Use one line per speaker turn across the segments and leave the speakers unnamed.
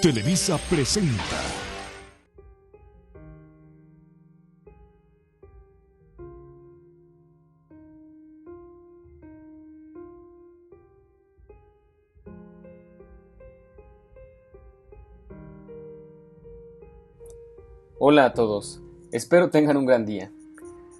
Televisa presenta.
Hola a todos, espero tengan un gran día.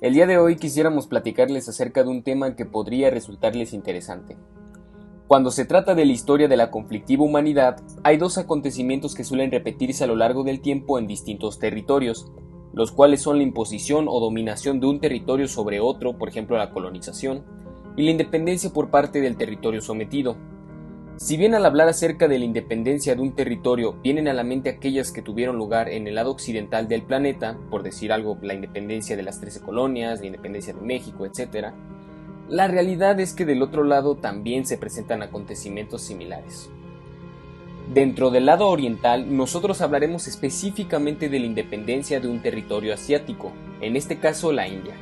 El día de hoy quisiéramos platicarles acerca de un tema que podría resultarles interesante. Cuando se trata de la historia de la conflictiva humanidad, hay dos acontecimientos que suelen repetirse a lo largo del tiempo en distintos territorios, los cuales son la imposición o dominación de un territorio sobre otro, por ejemplo la colonización, y la independencia por parte del territorio sometido. Si bien al hablar acerca de la independencia de un territorio vienen a la mente aquellas que tuvieron lugar en el lado occidental del planeta, por decir algo, la independencia de las 13 colonias, la independencia de México, etc., la realidad es que del otro lado también se presentan acontecimientos similares. Dentro del lado oriental, nosotros hablaremos específicamente de la independencia de un territorio asiático, en este caso la India.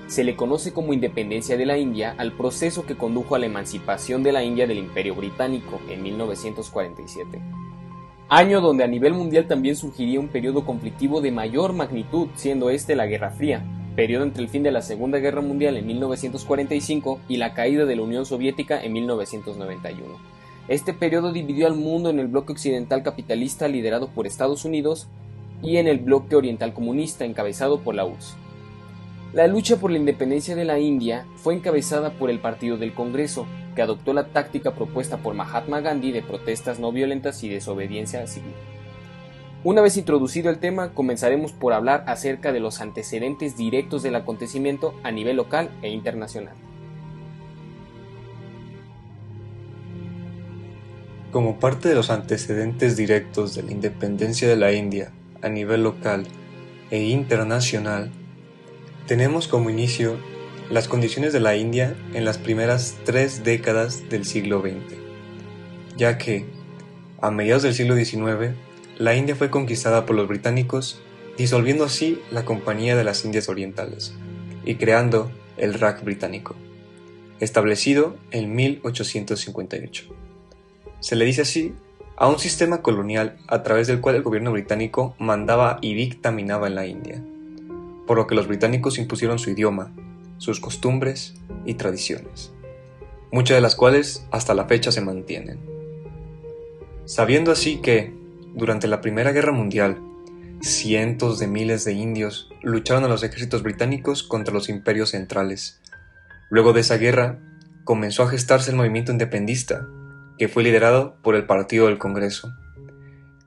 Se le conoce como independencia de la India al proceso que condujo a la emancipación de la India del Imperio Británico en 1947. Año donde a nivel mundial también surgiría un periodo conflictivo de mayor magnitud, siendo este la Guerra Fría, periodo entre el fin de la Segunda Guerra Mundial en 1945 y la caída de la Unión Soviética en 1991. Este periodo dividió al mundo en el bloque occidental capitalista liderado por Estados Unidos y en el bloque oriental comunista encabezado por la URSS. La lucha por la independencia de la India fue encabezada por el Partido del Congreso, que adoptó la táctica propuesta por Mahatma Gandhi de protestas no violentas y desobediencia civil. Una vez introducido el tema, comenzaremos por hablar acerca de los antecedentes directos del acontecimiento a nivel local e internacional.
Como parte de los antecedentes directos de la independencia de la India a nivel local e internacional, tenemos como inicio las condiciones de la India en las primeras 3 décadas del siglo XX, ya que, a mediados del siglo XIX, la India fue conquistada por los británicos, disolviendo así la Compañía de las Indias Orientales y creando el Raj británico, establecido en 1858. Se le dice así a un sistema colonial a través del cual el gobierno británico mandaba y dictaminaba en la India, por lo que los británicos impusieron su idioma, sus costumbres y tradiciones, muchas de las cuales hasta la fecha se mantienen. Sabiendo así que, durante la Primera Guerra Mundial, cientos de miles de indios lucharon a los ejércitos británicos contra los imperios centrales. Luego de esa guerra, comenzó a gestarse el movimiento independentista, que fue liderado por el Partido del Congreso,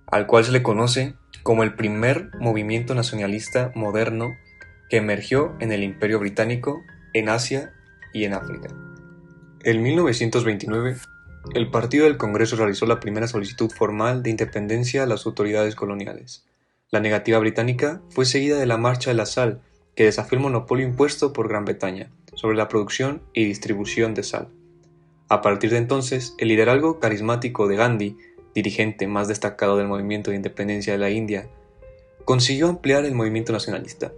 al cual se le conoce como el primer movimiento nacionalista moderno que emergió en el Imperio Británico, en Asia y en África. En 1929, el Partido del Congreso realizó la primera solicitud formal de independencia a las autoridades coloniales. La negativa británica fue seguida de la Marcha de la Sal, que desafió el monopolio impuesto por Gran Bretaña sobre la producción y distribución de sal. A partir de entonces, el liderazgo carismático de Gandhi, dirigente más destacado del movimiento de independencia de la India, consiguió ampliar el movimiento nacionalista.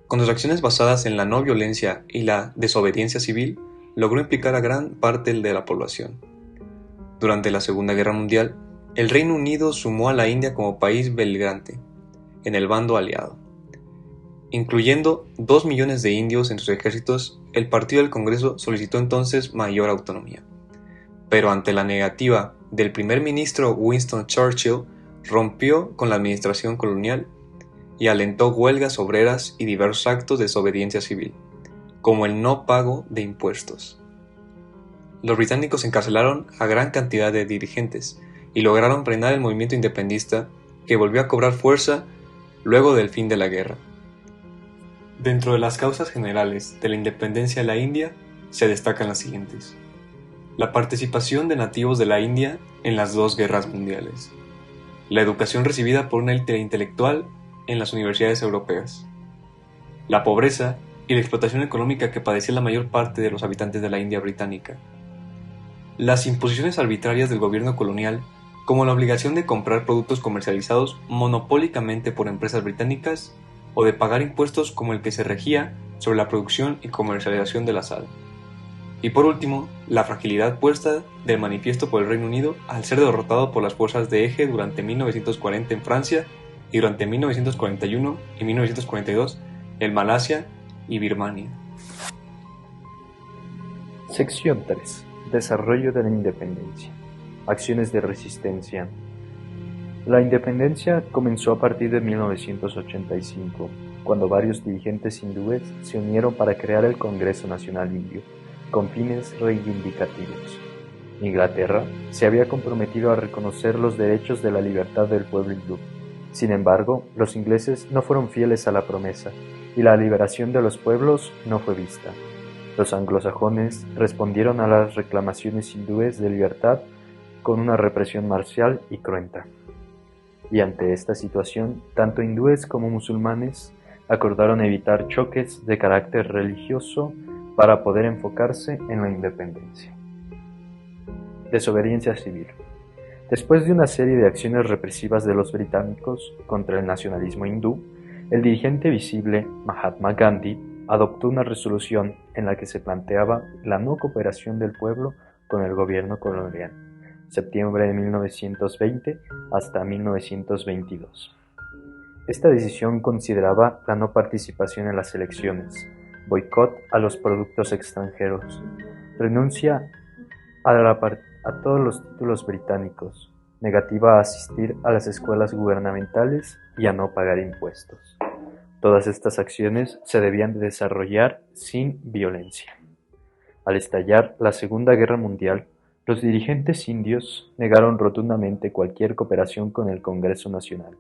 Con sus acciones basadas en la no violencia y la desobediencia civil, logró implicar a gran parte de la población. Durante la Segunda Guerra Mundial, el Reino Unido sumó a la India como país beligerante en el bando aliado. Incluyendo 2 millones de indios en sus ejércitos, el Partido del Congreso solicitó entonces mayor autonomía. Pero ante la negativa del primer ministro Winston Churchill, rompió con la administración colonial y alentó huelgas obreras y diversos actos de desobediencia civil, como el no pago de impuestos. Los británicos encarcelaron a gran cantidad de dirigentes y lograron frenar el movimiento independentista, que volvió a cobrar fuerza luego del fin de la guerra. Dentro de las causas generales de la independencia de la India se destacan las siguientes: la participación de nativos de la India en las 2 guerras mundiales, la educación recibida por una élite intelectual en las universidades europeas, la pobreza y la explotación económica que padecía la mayor parte de los habitantes de la India británica, las imposiciones arbitrarias del gobierno colonial, como la obligación de comprar productos comercializados monopólicamente por empresas británicas o de pagar impuestos como el que se regía sobre la producción y comercialización de la sal. Y por último, la fragilidad puesta del manifiesto por el Reino Unido al ser derrotado por las fuerzas de Eje durante 1940 en Francia y durante 1941 y 1942 en Malasia y Birmania.
Sección 3. Desarrollo de la independencia. Acciones de resistencia. La independencia comenzó a partir de 1985, cuando varios dirigentes hindúes se unieron para crear el Congreso Nacional Indio, con fines reivindicativos. Inglaterra se había comprometido a reconocer los derechos de la libertad del pueblo hindú. Sin embargo, los ingleses no fueron fieles a la promesa, y la liberación de los pueblos no fue vista. Los anglosajones respondieron a las reclamaciones hindúes de libertad con una represión marcial y cruenta. Y ante esta situación, tanto hindúes como musulmanes acordaron evitar choques de carácter religioso para poder enfocarse en la independencia. Desobediencia civil. Después de una serie de acciones represivas de los británicos contra el nacionalismo hindú, el dirigente visible Mahatma Gandhi adoptó una resolución en la que se planteaba la no cooperación del pueblo con el gobierno colonial, septiembre de 1920 hasta 1922. Esta decisión consideraba la no participación en las elecciones, boicot a los productos extranjeros, renuncia a todos los títulos británicos, negativa a asistir a las escuelas gubernamentales y a no pagar impuestos. Todas estas acciones se debían de desarrollar sin violencia. Al estallar la Segunda Guerra Mundial, los dirigentes indios negaron rotundamente cualquier cooperación con el Congreso Nacional,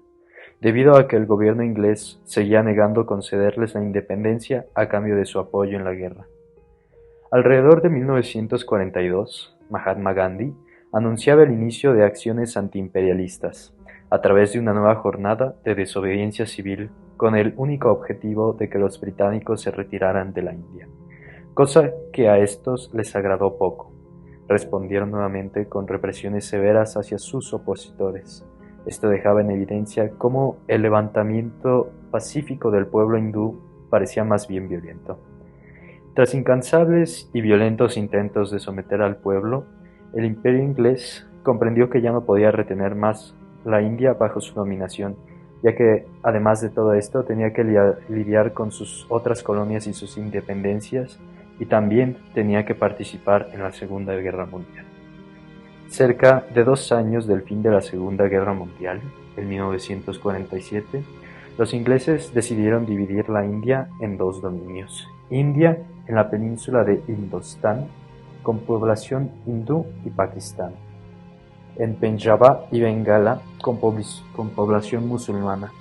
debido a que el gobierno inglés seguía negando concederles la independencia a cambio de su apoyo en la guerra. Alrededor de 1942, Mahatma Gandhi anunciaba el inicio de acciones antiimperialistas, a través de una nueva jornada de desobediencia civil con el único objetivo de que los británicos se retiraran de la India, cosa que a estos les agradó poco. Respondieron nuevamente con represiones severas hacia sus opositores. Esto dejaba en evidencia cómo el levantamiento pacífico del pueblo hindú parecía más bien violento. Tras incansables y violentos intentos de someter al pueblo, el imperio inglés comprendió que ya no podía retener más la India bajo su dominación, ya que, además de todo esto, tenía que lidiar con sus otras colonias y sus independencias, y también tenía que participar en la Segunda Guerra Mundial. Cerca de 2 años del fin de la Segunda Guerra Mundial, en 1947, los ingleses decidieron dividir la India en 2 dominios: India en la península de Indostán, con población hindú, y Pakistán en Penjab y Bengala, con población musulmana.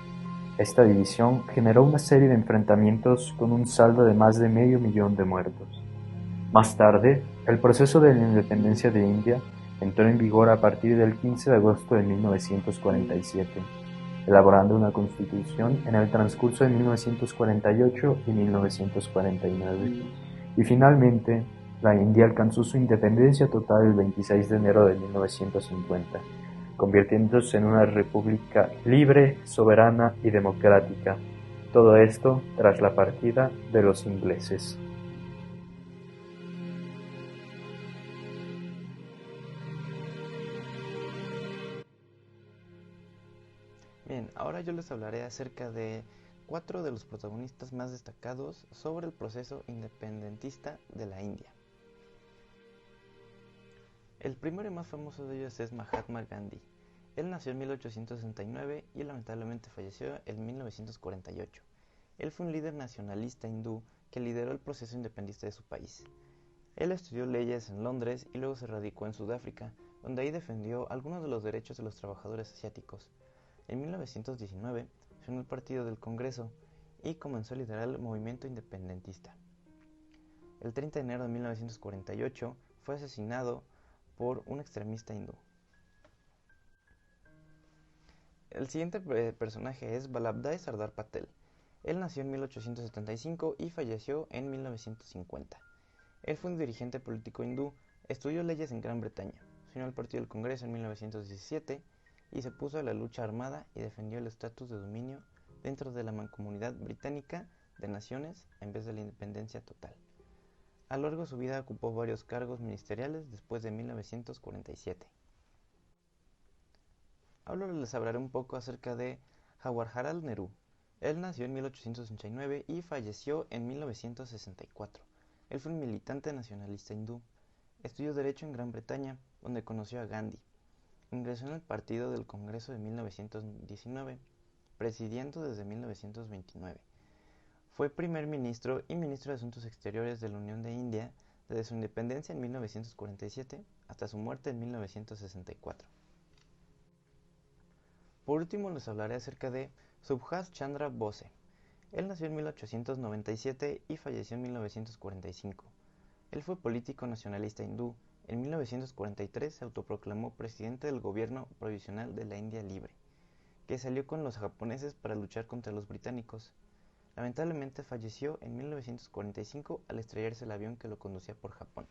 Esta división generó una serie de enfrentamientos con un saldo de más de 500,000 de muertos. Más tarde, el proceso de la independencia de India entró en vigor a partir del 15 de agosto de 1947, elaborando una constitución en el transcurso de 1948 y 1949, y finalmente la India alcanzó su independencia total el 26 de enero de 1950, convirtiéndose en una república libre, soberana y democrática. Todo esto tras la partida de los ingleses.
Bien, ahora yo les hablaré acerca de 4 de los protagonistas más destacados sobre el proceso independentista de la India. El primero y más famoso de ellos es Mahatma Gandhi. Él nació en 1869 y lamentablemente falleció en 1948. Él fue un líder nacionalista hindú que lideró el proceso independentista de su país. Él estudió leyes en Londres y luego se radicó en Sudáfrica, donde ahí defendió algunos de los derechos de los trabajadores asiáticos. En 1919 se unió al Partido del Congreso y comenzó a liderar el movimiento independentista. El 30 de enero de 1948 fue asesinado por un extremista hindú. El siguiente personaje es Vallabhbhai Sardar Patel. Él nació en 1875 y falleció en 1950. Él fue un dirigente político hindú, estudió leyes en Gran Bretaña, se unió al Partido del Congreso en 1917 y se puso a la lucha armada y defendió el estatus de dominio dentro de la Mancomunidad Británica de Naciones en vez de la independencia total. A lo largo de su vida ocupó varios cargos ministeriales después de 1947. Ahora les hablaré un poco acerca de Jawaharlal Nehru. Él nació en 1889 y falleció en 1964. Él fue un militante nacionalista hindú. Estudió Derecho en Gran Bretaña, donde conoció a Gandhi. Ingresó en el Partido del Congreso de 1919, presidiendo desde 1929. Fue primer ministro y ministro de Asuntos Exteriores de la Unión de India desde su independencia en 1947 hasta su muerte en 1964. Por último les hablaré acerca de Subhas Chandra Bose. Él nació en 1897 y falleció en 1945. Él fue político nacionalista hindú. En 1943 se autoproclamó presidente del gobierno provisional de la India Libre, que salió con los japoneses para luchar contra los británicos. Lamentablemente falleció en 1945 al estrellarse el avión que lo conducía por Japón.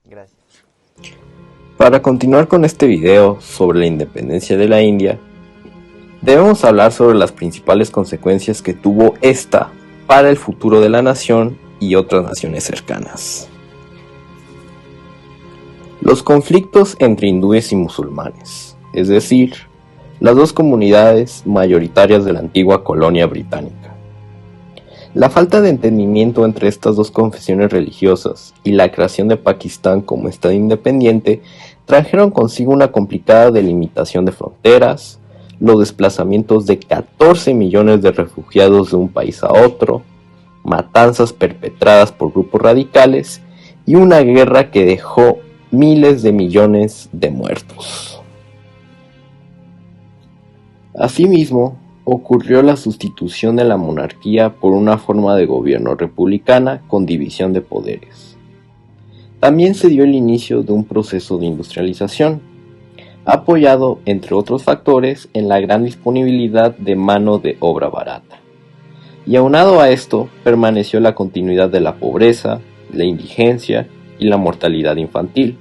Gracias.
Para continuar con este video sobre la independencia de la India, debemos hablar sobre las principales consecuencias que tuvo esta para el futuro de la nación y otras naciones cercanas. Los conflictos entre hindúes y musulmanes, es decir, las dos comunidades mayoritarias de la antigua colonia británica. La falta de entendimiento entre estas dos confesiones religiosas y la creación de Pakistán como estado independiente trajeron consigo una complicada delimitación de fronteras, los desplazamientos de 14 millones de refugiados de un país a otro, matanzas perpetradas por grupos radicales y una guerra que dejó miles de millones de muertos. Asimismo, ocurrió la sustitución de la monarquía por una forma de gobierno republicana con división de poderes. También se dio el inicio de un proceso de industrialización, apoyado, entre otros factores, en la gran disponibilidad de mano de obra barata. Y aunado a esto, permaneció la continuidad de la pobreza, la indigencia y la mortalidad infantil,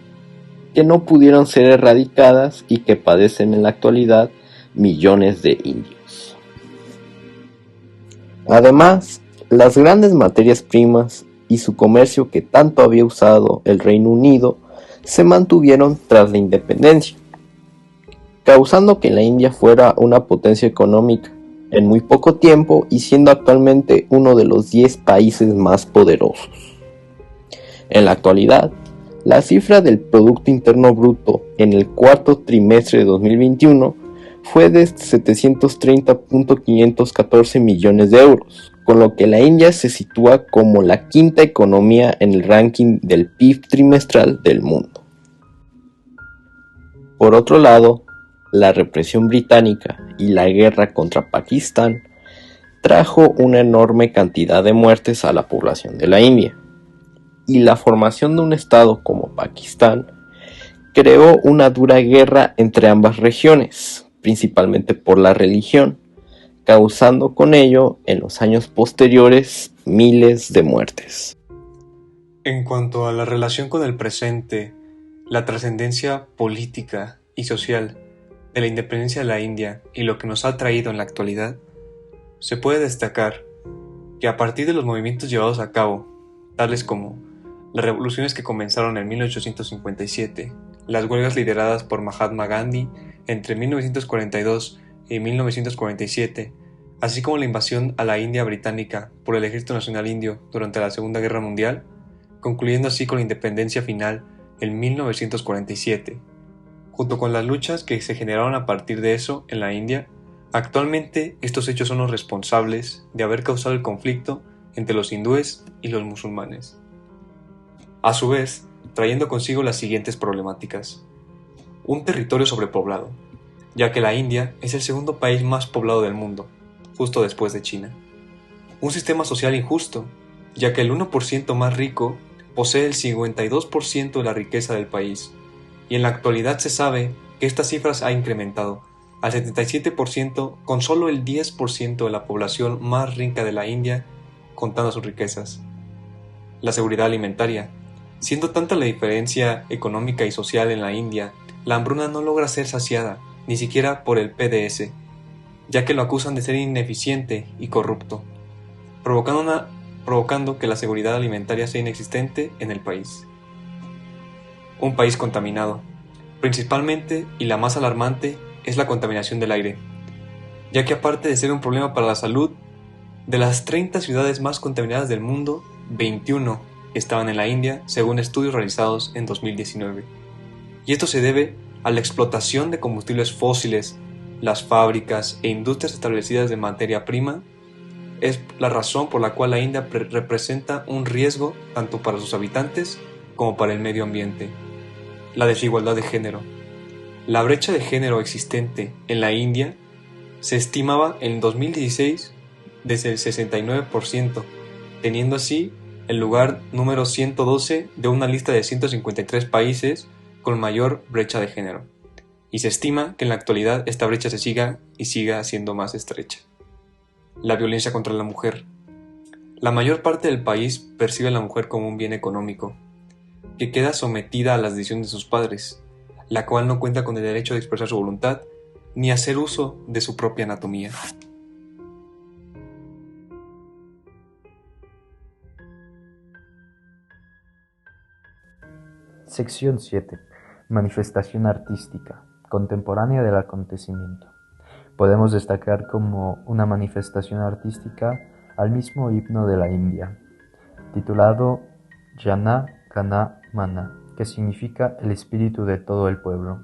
que no pudieron ser erradicadas y que padecen en la actualidad millones de indios. Además, las grandes materias primas y su comercio que tanto había usado el Reino Unido se mantuvieron tras la independencia, causando que la India fuera una potencia económica en muy poco tiempo y siendo actualmente uno de los 10 países más poderosos. En la actualidad, la cifra del Producto Interno Bruto en el cuarto trimestre de 2021 fue de 730.514 millones de euros, con lo que la India se sitúa como la quinta economía en el ranking del PIB trimestral del mundo. Por otro lado, la represión británica y la guerra contra Pakistán trajo una enorme cantidad de muertes a la población de la India, y la formación de un estado como Pakistán creó una dura guerra entre ambas regiones, principalmente por la religión, causando con ello en los años posteriores miles de muertes.
En cuanto a la relación con el presente, la trascendencia política y social de la independencia de la India y lo que nos ha traído en la actualidad, se puede destacar que a partir de los movimientos llevados a cabo, tales como las revoluciones que comenzaron en 1857, las huelgas lideradas por Mahatma Gandhi entre 1942 y 1947, así como la invasión a la India británica por el Ejército Nacional Indio durante la Segunda Guerra Mundial, concluyendo así con la independencia final en 1947. Junto con las luchas que se generaron a partir de eso en la India, actualmente estos hechos son los responsables de haber causado el conflicto entre los hindúes y los musulmanes. A su vez, trayendo consigo las siguientes problemáticas. Un territorio sobrepoblado, ya que la India es el segundo país más poblado del mundo, justo después de China. Un sistema social injusto, ya que el 1% más rico posee el 52% de la riqueza del país, y en la actualidad se sabe que esta cifra se ha incrementado al 77% con solo el 10% de la población más rica de la India contando sus riquezas. La seguridad alimentaria. Siendo tanta la diferencia económica y social en la India, la hambruna no logra ser saciada, ni siquiera por el PDS, ya que lo acusan de ser ineficiente y corrupto, provocando una provocando que la seguridad alimentaria sea inexistente en el país. Un país contaminado. Principalmente, y la más alarmante, es la contaminación del aire, ya que aparte de ser un problema para la salud, de las 30 ciudades más contaminadas del mundo, 21 estaban en la India, según estudios realizados en 2019. Y esto se debe a la explotación de combustibles fósiles. Las fábricas e industrias establecidas de materia prima es la razón por la cual la India representa un riesgo tanto para sus habitantes como para el medio ambiente. La desigualdad de género. La brecha de género existente en la India se estimaba en 2016 desde el 69%, teniendo así el lugar número 112 de una lista de 153 países con mayor brecha de género, y se estima que en la actualidad esta brecha siga siendo más estrecha. La violencia contra la mujer. La mayor parte del país percibe a la mujer como un bien económico, que queda sometida a las decisiones de sus padres, la cual no cuenta con el derecho de expresar su voluntad ni hacer uso de su propia anatomía.
Sección 7. Manifestación artística, contemporánea del acontecimiento. Podemos destacar como una manifestación artística al mismo himno de la India, titulado Jana Gana Mana, que significa el espíritu de todo el pueblo.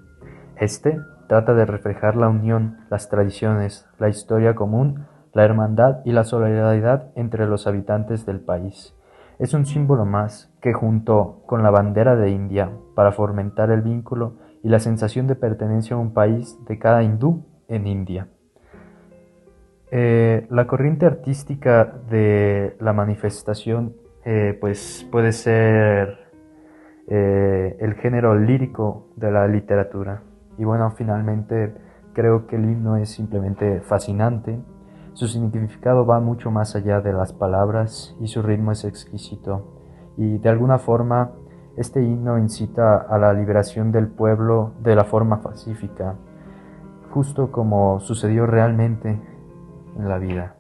Este trata de reflejar la unión, las tradiciones, la historia común, la hermandad y la solidaridad entre los habitantes del país. Es un símbolo más que, junto con la bandera de India, para fomentar el vínculo y la sensación de pertenencia a un país de cada hindú en India. La corriente artística de la manifestación pues puede ser el género lírico de la literatura. Y bueno, finalmente creo que el himno es simplemente fascinante. Su significado va mucho más allá de las palabras y su ritmo es exquisito. Y de alguna forma, este himno incita a la liberación del pueblo de la forma pacífica, justo como sucedió realmente en la vida.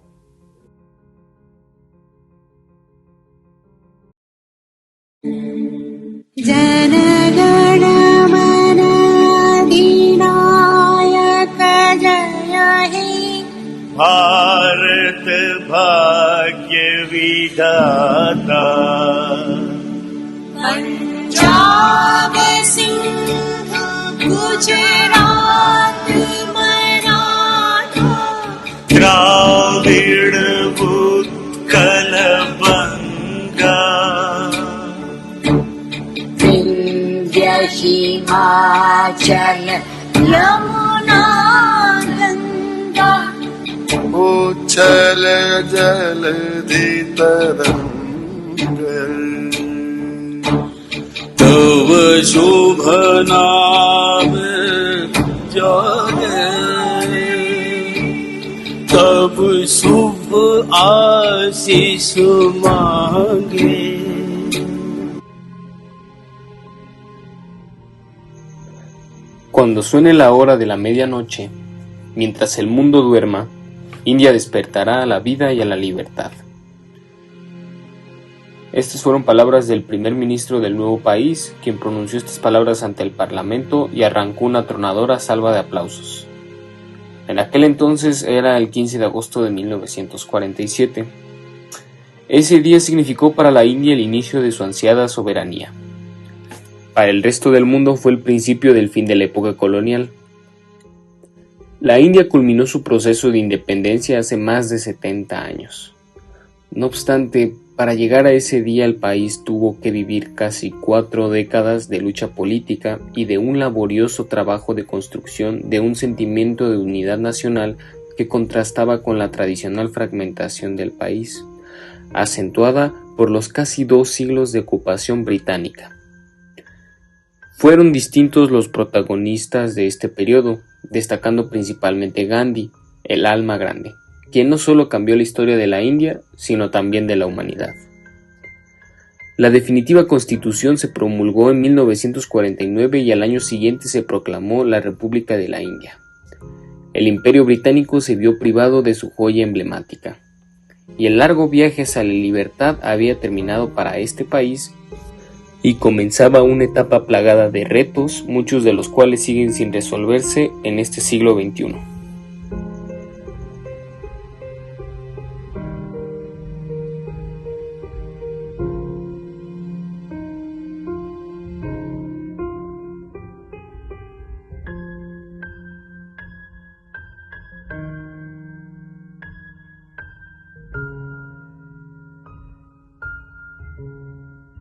Bharat भाग्य विधाता पंजाब सिंध गुजरात मराठा द्राविड़ उत्कल बंगा विंध्य हिमाचल यमुना गंगा उच्छल जलधि तरंग तव शुभ नाम जाने तब शुभ आशीष मांगे.
Cuando suene la hora de la medianoche, mientras el mundo duerma, India despertará a la vida y a la libertad. Estas fueron palabras del primer ministro del nuevo país, quien pronunció estas palabras ante el parlamento y arrancó una atronadora salva de aplausos. En aquel entonces era el 15 de agosto de 1947. Ese día significó para la India el inicio de su ansiada soberanía. Para el resto del mundo fue el principio del fin de la época colonial. La India culminó su proceso de independencia hace más de 70 años. No obstante, para llegar a ese día el país tuvo que vivir casi 4 décadas de lucha política y de un laborioso trabajo de construcción de un sentimiento de unidad nacional que contrastaba con la tradicional fragmentación del país, acentuada por los casi 2 siglos de ocupación británica. Fueron distintos los protagonistas de este periodo, destacando principalmente Gandhi, el alma grande, quien no solo cambió la historia de la India, sino también de la humanidad. La definitiva constitución se promulgó en 1949 y al año siguiente se proclamó la República de la India. El Imperio británico se vio privado de su joya emblemática. y el largo viaje hacia la libertad había terminado para este país y comenzaba una etapa plagada de retos, muchos de los cuales siguen sin resolverse en este siglo XXI.